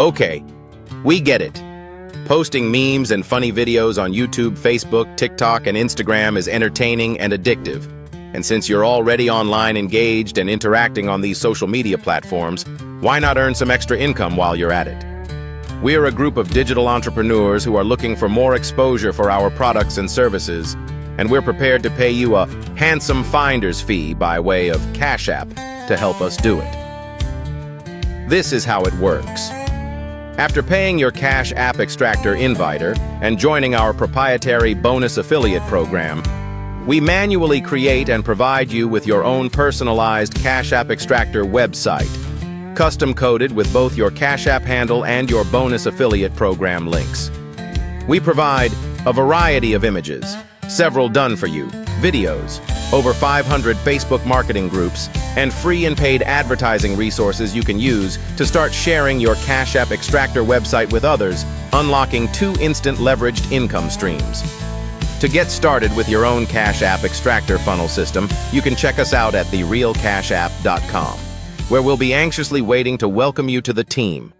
Okay, we get it. Posting memes and funny videos on YouTube, Facebook, TikTok, and Instagram is entertaining and addictive. And since you're already online engaged and interacting on these social media platforms, why not earn some extra income while you're at it? We're a group of digital entrepreneurs who are looking for more exposure for our products and services, and we're prepared to pay you a handsome finder's fee by way of CashApp to help us do it. This is how it works. After paying your CashApp Extractor inviter and joining our proprietary bonus affiliate program, we manually create and provide you with your own personalized CashApp Extractor website, custom-coded with both your CashApp handle and your bonus affiliate program links. We provide a variety of images, several done for you, videos, over 500 Facebook marketing groups, and free and paid advertising resources you can use to start sharing your CashApp Extractor website with others, unlocking 2 instant leveraged income streams. To get started with your own CashApp Extractor funnel system, you can check us out at therealcashapp.com, where we'll be anxiously waiting to welcome you to the team.